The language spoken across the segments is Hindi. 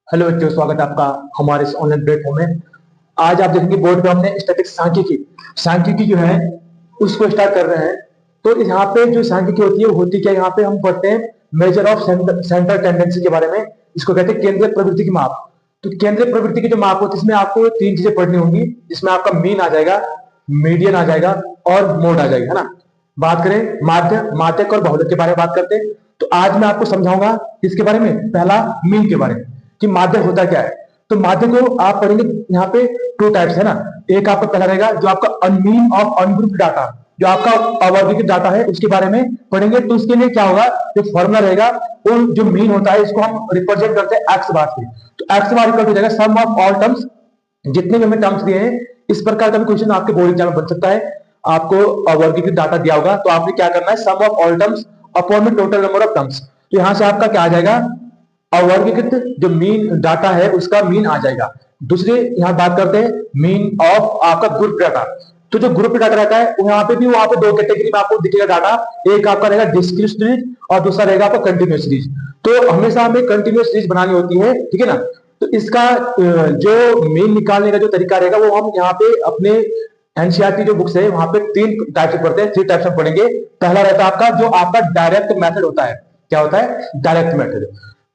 हेलो बच्चों, स्वागत है आपका हमारे इस ऑनलाइन प्लेटफॉर्म में। आज आप देखेंगे बोर्ड पे हमने स्टैटिक्स सांख्यिकी जो है उसको स्टार्ट कर रहे हैं। तो यहाँ पे जो सांख्यिकी होती है वो होती क्या है, यहाँ पे हम पढ़ते हैं मेजर ऑफ सेंट्रल टेंडेंसी के बारे में। इसको कहते हैं केंद्रीय प्रवृत्ति की माप। तो केंद्रीय प्रवृत्ति की जो माप होती है इसमें आपको तीन चीजें पढ़नी होंगी, जिसमें आपका मीन आ जाएगा, मीडियन आ जाएगा और मोड आ जाएगा, है ना। बात करें माध्य माध्यक और बहुलक के बारे में बात करते हैं। तो आज मैं आपको समझाऊंगा इसके बारे में, पहला मीन के बारे में कि माध्यक होता क्या है। तो माध्यक को आप पढ़ेंगे यहाँ पे टू टाइप्स है ना। एक आपका पहला रहेगा जो आपका अनमीन ऑफ अनग्रुप डाटा, जो आपका अवर्गीकृत डाटा है उसके बारे में पढ़ेंगे। तो उसके लिए क्या होगा, जो फॉर्मूला रहेगा वो जो मीन होता है इसको हम रिप्रेजेंट करते हैं एक्स बार से। तो एक्स बार इक्वल हो जाएगा सम ऑफ ऑल टर्म्स, जितने भी हमें टर्म्स दिए हैं। इस प्रकार का भी क्वेश्चन आपके बोर्ड एग्जाम में बन सकता है। आपको अवर्गीकृत डाटा दिया होगा तो आपने क्या करना है, सम ऑफ ऑल टर्म्स अपॉन में टोटल नंबर ऑफ टर्म्स। तो यहां से आपका क्या आ जाएगा, अवर्गीकृत जो मीन डाटा है उसका मीन आ जाएगा। दूसरे यहां बात करते हैं मीन ऑफ आपका ग्रुप डाटा। तो जो ग्रुप डाटा रहता है वहां पे भी वहां पे दो कैटेगरी में आपको दिखेगा डाटा। एक आपका रहेगा डिस्क्रीट सीरीज और दूसरा रहेगा आपका कंटिन्यूअस सीरीज। तो हमेशा हमें कंटिन्यूअस सीरीज बनानी होती है, ठीक है ना। तो इसका जो मीन निकालने का जो तरीका रहेगा वो हम यहाँ पे अपने एनसीईआरटी जो बुक्स है वहां पे तीन टाइप से पढ़ते हैं, थ्री टाइप्स में पढ़ेंगे। पहला रहता है आपका जो आपका डायरेक्ट मेथड होता है। क्या होता है, डायरेक्ट मेथड।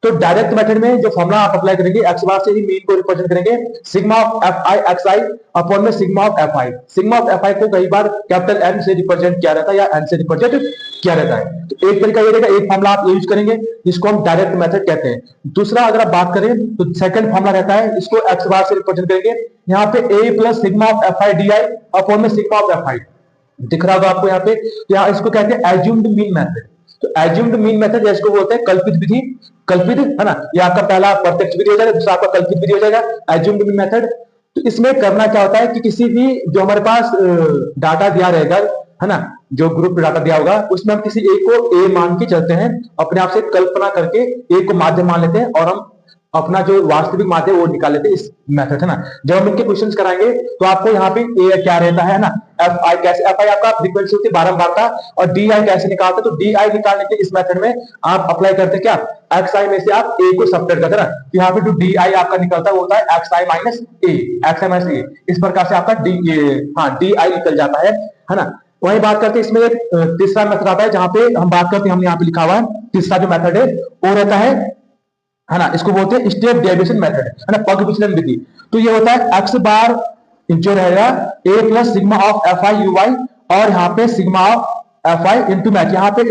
तो डायरेक्ट मेथड में जो फॉर्मुला आप अप्लाई करेंगे, एक्स बार से ही मीन को रिप्रेजेंट करेंगे, sigma of f i x i upon में sigma of f i. Sigma of f i को कई बार कैपिटल एन से रिप्रेजेंट किया रहता है या एन से रिप्रेजेंट किया रहता है। तो एक तरीका ये रहेगा, एक फॉर्मुला आप यूज करेंगे जिसको हम डायरेक्ट मेथड कहते हैं। दूसरा अगर आप बात करें तो सेकंड फॉर्मुला रहता है, इसको एक्स बार से रिप्रेजेंट करेंगे। यहाँ पे a plus sigma of f i d i upon में सिग्मा ऑफ एफ आई दिख रहा होगा आपको यहाँ पे। यहाँ इसको कहते हैं एज्यूम्ड मीन मेथड। तो एज्यूम्ड मीन मेथड इसको बोलते हैं कल्पित विधि। कल्पित है ना, ये आपका पहला प्रत्यक्ष विधि हो जाएगा, दूसरा आपका कल्पित विधि हो जाएगा, एज्यूम्ड मीन मेथड। तो इसमें करना क्या होता है कि किसी भी जो हमारे पास डाटा दिया रहेगा, है ना, जो ग्रुप डाटा दिया होगा उसमें हम किसी एक को ए मान के चलते हैं, अपने आप से कल्पना करके एक को माध्यम मान लेते हैं और हम अपना जो वास्तविक माध्यम वो निकाल लेते हैं। इस मेथड है ना। जब हम इनके क्वेश्चंस कराएंगे तो आपको यहाँ पे ए क्या रहता है ना, एफ आई कैसे, एफ आई आपका फ्रीक्वेंसी होती है बारंबारता, और डी आई कैसे निकालते हैं। तो डी आई निकालने के इस मेथड में आप अप्लाई करते हैं क्या, एक्स आई में से आप ए को सबट्रैक्ट करते हैं ना। तो यहाँ पे जो डी आई आपका निकलता है वो होता है एक्स आई माइनस ए, एक्स आई माइनस ए। इस प्रकार से आपका डी डी आई निकल जाता है ना। वही बात करते हैं, इसमें एक तीसरा मेथड आता है जहां पे हम बात करते हैं, हमने यहाँ पे लिखा हुआ है तीसरा जो मेथड है वो रहता है ना, इसको बोलते हैं स्टेप डेविएशन मेथड, है ना, पग विचलन विधि। तो ये होता है एक्स बार जो रहेगा a plus sigma of f i u y और यहाँ पे sigma of f i into match, यहाँ पे